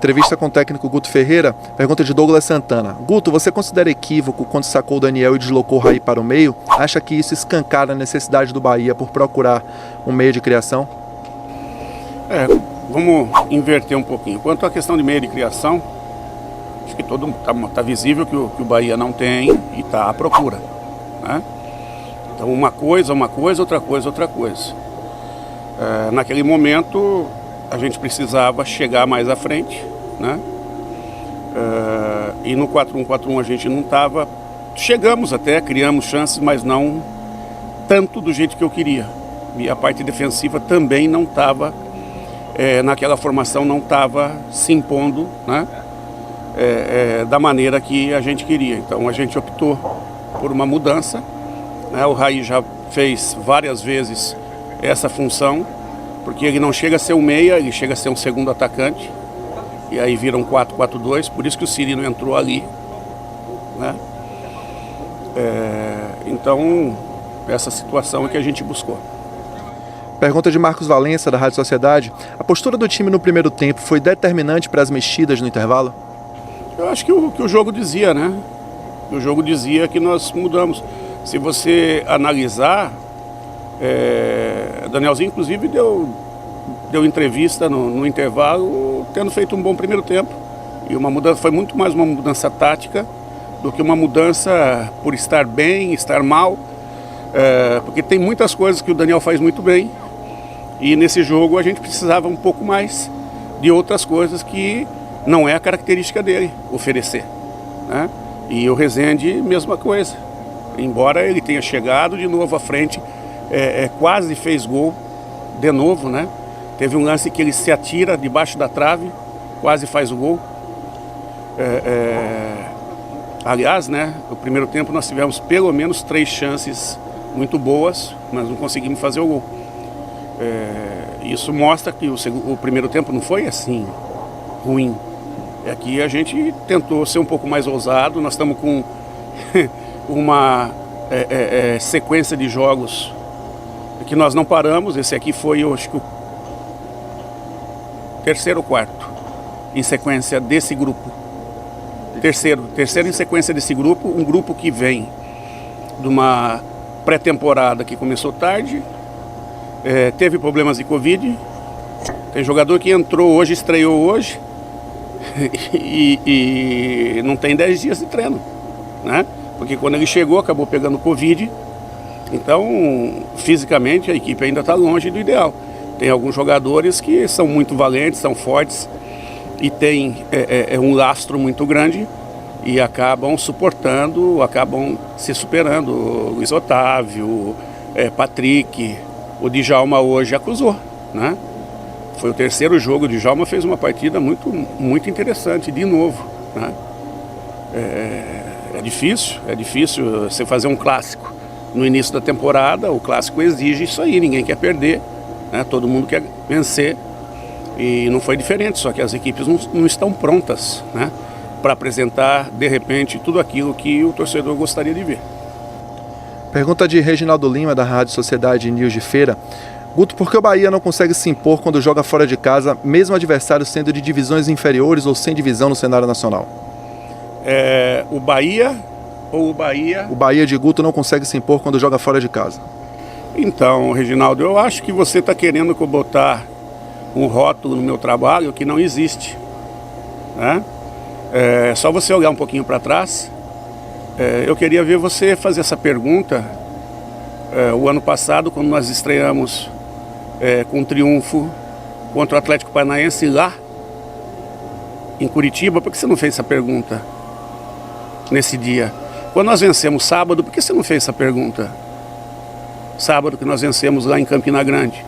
Entrevista com o técnico Guto Ferreira, pergunta de Douglas Santana. Guto, você considera equívoco quando sacou o Daniel e deslocou o Raí para o meio? Acha que isso escancara a necessidade do Bahia por procurar um meio de criação? Vamos inverter um pouquinho. Quanto à questão de meio de criação, acho que todo tá visível que o Bahia não tem e está à procura, né? Então uma coisa, outra coisa. Naquele momento a gente precisava chegar mais à frente, né? E no 4-1-4-1 a gente não estava. Chegamos até, criamos chances, mas não tanto do jeito que eu queria. E a parte defensiva também não estava, naquela formação não estava se impondo, né? Da maneira que a gente queria. Então a gente optou por uma mudança, né? O Raí já fez várias vezes essa função, porque ele não chega a ser um meia, ele chega a ser um segundo atacante, e aí vira um 4-4-2, por isso que o Cirino entrou ali, né? Então, essa situação é que a gente buscou. Pergunta de Marcos Valença, da Rádio Sociedade. A postura do time no primeiro tempo foi determinante para as mexidas no intervalo? Eu acho que o jogo dizia, né? O jogo dizia que nós mudamos. Se você analisar, Danielzinho, inclusive, deu entrevista no intervalo, tendo feito um bom primeiro tempo. E uma mudança, foi muito mais uma mudança tática do que uma mudança por estar bem, estar mal. Porque tem muitas coisas que o Daniel faz muito bem. E nesse jogo a gente precisava um pouco mais de outras coisas que não é a característica dele oferecer, né? E o Rezende, mesma coisa. Embora ele tenha chegado de novo à frente, quase fez gol de novo, né? Teve um lance que ele se atira debaixo da trave, quase faz o gol. Aliás, né, no primeiro tempo nós tivemos pelo menos 3 chances muito boas, mas não conseguimos fazer o gol. Isso mostra que o primeiro tempo não foi assim ruim. Aqui a gente tentou ser um pouco mais ousado. Nós estamos com uma sequência de jogos que nós não paramos. Esse aqui foi, eu acho que o terceiro ou quarto em sequência desse grupo. Terceiro em sequência desse grupo, um grupo que vem de uma pré-temporada que começou tarde, teve problemas de Covid, tem jogador que entrou hoje, estreou hoje, e não tem 10 dias de treino, né? Porque quando ele chegou acabou pegando Covid, então fisicamente a equipe ainda está longe do ideal. Tem alguns jogadores que são muito valentes, são fortes e têm um lastro muito grande e acabam suportando, acabam se superando. O Luiz Otávio, Patrick, o Djalma hoje acusou, né? Foi o terceiro jogo, o Djalma fez uma partida muito, muito interessante, de novo, né? É difícil você fazer um clássico no início da temporada. O clássico exige isso aí, ninguém quer perder, né? Todo mundo quer vencer e não foi diferente, só que as equipes não estão prontas, né, para apresentar, de repente, tudo aquilo que o torcedor gostaria de ver. Pergunta de Reginaldo Lima, da Rádio Sociedade News de Feira. Guto, por que o Bahia não consegue se impor quando joga fora de casa, mesmo adversário sendo de divisões inferiores ou sem divisão no cenário nacional? O Bahia ou o Bahia? O Bahia de Guto não consegue se impor quando joga fora de casa. Então, Reginaldo, eu acho que você está querendo que eu botar um rótulo no meu trabalho que não existe, né? Só você olhar um pouquinho para trás. Eu queria ver você fazer essa pergunta o ano passado, quando nós estreamos com um triunfo contra o Atlético Paranaense lá em Curitiba. Por que você não fez essa pergunta nesse dia? Quando nós vencemos sábado, por que você não fez essa pergunta? Sábado que nós vencemos lá em Campina Grande.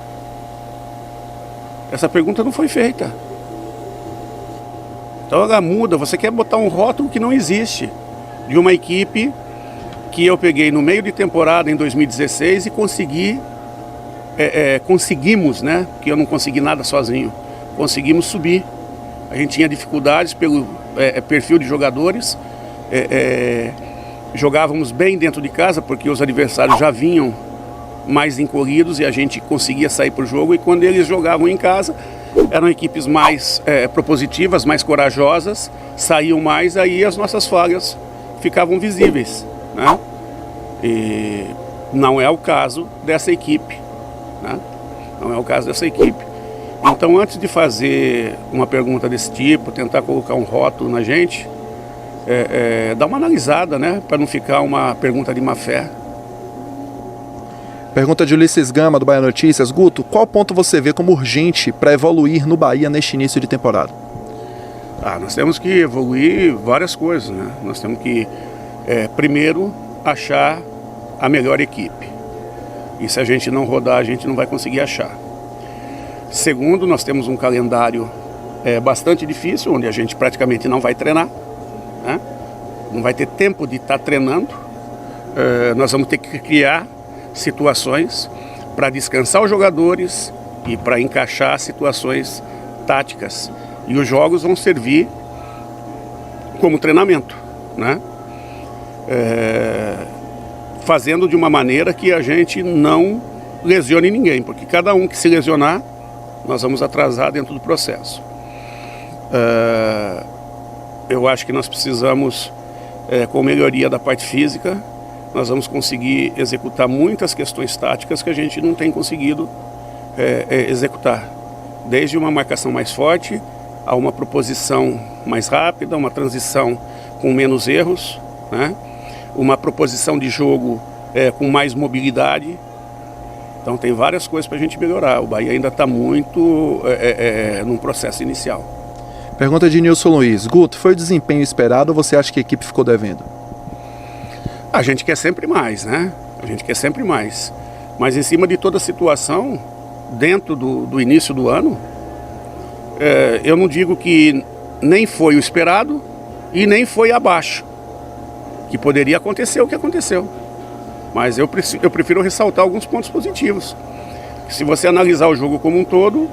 Essa pergunta não foi feita. Então ela muda, você quer botar um rótulo que não existe, de uma equipe que eu peguei no meio de temporada em 2016 e conseguimos, né? Porque eu não consegui nada sozinho, conseguimos subir. A gente tinha dificuldades pelo perfil de jogadores, jogávamos bem dentro de casa porque os adversários já vinham mais encorridos e a gente conseguia sair para o jogo, e quando eles jogavam em casa, eram equipes mais propositivas, mais corajosas, saíam mais, aí as nossas falhas ficavam visíveis, né? E não é o caso dessa equipe, né? Não é o caso dessa equipe. Então, antes de fazer uma pergunta desse tipo, tentar colocar um rótulo na gente, dá uma analisada, né? Para não ficar uma pergunta de má fé. Pergunta de Ulisses Gama, do Bahia Notícias. Guto, qual ponto você vê como urgente para evoluir no Bahia neste início de temporada? Nós temos que evoluir várias coisas, né? Nós temos que, primeiro, achar a melhor equipe. E se a gente não rodar, a gente não vai conseguir achar. Segundo, nós temos um calendário bastante difícil, onde a gente praticamente não vai treinar, né? Não vai ter tempo de estar treinando. Nós vamos ter que criar situações para descansar os jogadores e para encaixar situações táticas. E os jogos vão servir como treinamento, né? Fazendo de uma maneira que a gente não lesione ninguém, porque cada um que se lesionar, nós vamos atrasar dentro do processo. Eu acho que nós precisamos, com melhoria da parte física, nós vamos conseguir executar muitas questões táticas que a gente não tem conseguido executar. Desde uma marcação mais forte, a uma proposição mais rápida, uma transição com menos erros, né? Uma proposição de jogo com mais mobilidade. Então tem várias coisas para a gente melhorar. O Bahia ainda está muito num processo inicial. Pergunta de Nilson Luiz. Guto, foi o desempenho esperado ou você acha que a equipe ficou devendo? A gente quer sempre mais, né? A gente quer sempre mais. Mas em cima de toda a situação, dentro do início do ano, eu não digo que nem foi o esperado e nem foi abaixo. Que poderia acontecer o que aconteceu. Mas eu prefiro ressaltar alguns pontos positivos. Se você analisar o jogo como um todo,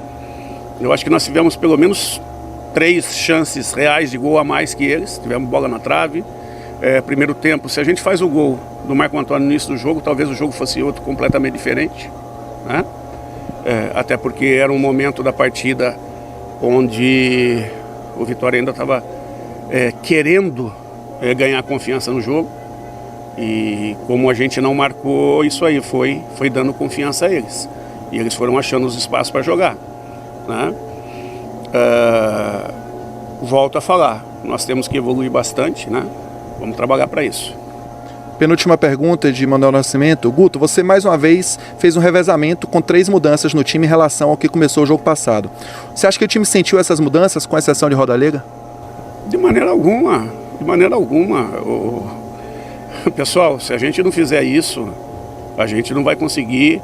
eu acho que nós tivemos pelo menos 3 chances reais de gol a mais que eles. Tivemos bola na trave. Primeiro tempo, se a gente faz o gol do Marco Antônio no início do jogo, talvez o jogo fosse outro completamente diferente, né? Até porque era um momento da partida onde o Vitória ainda estava querendo ganhar confiança no jogo. E como a gente não marcou, isso aí foi dando confiança a eles. E eles foram achando os espaços para jogar, né? Volto a falar, nós temos que evoluir bastante, né? Vamos trabalhar para isso. Penúltima pergunta de Manuel Nascimento. Guto, você mais uma vez fez um revezamento com 3 mudanças no time em relação ao que começou o jogo passado. Você acha que o time sentiu essas mudanças, com exceção de Rodalega? De maneira alguma, de maneira alguma. Pessoal, se a gente não fizer isso, a gente não vai conseguir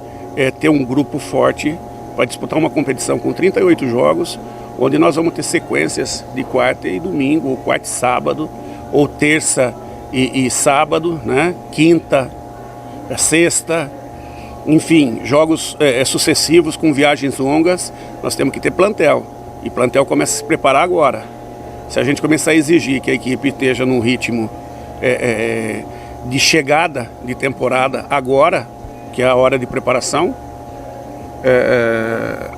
ter um grupo forte para disputar uma competição com 38 jogos, onde nós vamos ter sequências de quarta e domingo, ou quarta e sábado, ou terça e sábado, né? Quinta, sexta, enfim, jogos sucessivos com viagens longas. Nós temos que ter plantel, e plantel começa a se preparar agora. Se a gente começar a exigir que a equipe esteja num ritmo de chegada de temporada agora, que é a hora de preparação,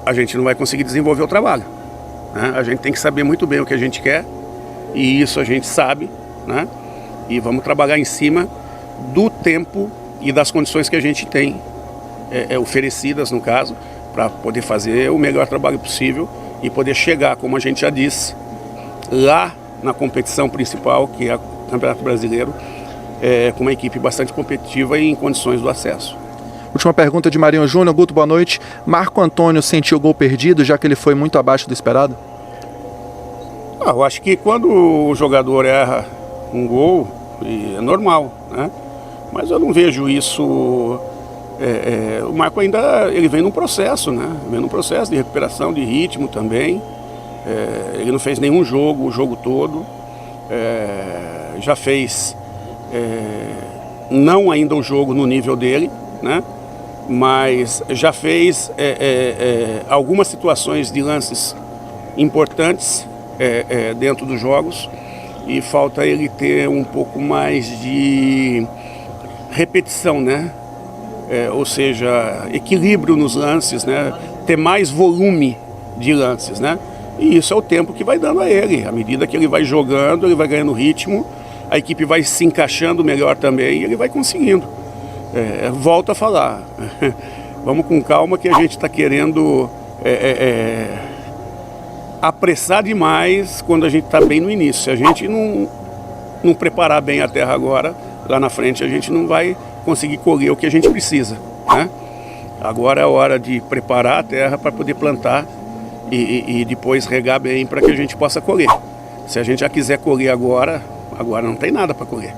a gente não vai conseguir desenvolver o trabalho, né? A gente tem que saber muito bem o que a gente quer, e isso a gente sabe, né? E vamos trabalhar em cima do tempo e das condições que a gente tem oferecidas, no caso, para poder fazer o melhor trabalho possível e poder chegar, como a gente já disse, lá na competição principal, que é o Campeonato Brasileiro, com uma equipe bastante competitiva e em condições do acesso. Última pergunta de Marinho Júnior. Guto, boa noite. Marco Antônio sentiu o gol perdido, já que ele foi muito abaixo do esperado? Eu acho que quando o jogador erra um gol, é normal, né? Mas eu não vejo isso. O Marco ainda vem num processo, né? Vem num processo de recuperação de ritmo também. Ele não fez nenhum jogo, o jogo todo. Já fez não ainda o jogo no nível dele, né? Mas já fez algumas situações de lances importantes dentro dos jogos, e falta ele ter um pouco mais de repetição, né? Ou seja, equilíbrio nos lances, né? Ter mais volume de lances, né? E isso é o tempo que vai dando a ele. À medida que ele vai jogando, ele vai ganhando ritmo, a equipe vai se encaixando melhor também e ele vai conseguindo. Volto a falar, vamos com calma que a gente está querendo apressar demais quando a gente está bem no início. Se a gente não preparar bem a terra agora, lá na frente a gente não vai conseguir colher o que a gente precisa, né? Agora é a hora de preparar a terra para poder plantar e depois regar bem para que a gente possa colher. Se a gente já quiser colher agora não tem nada para colher.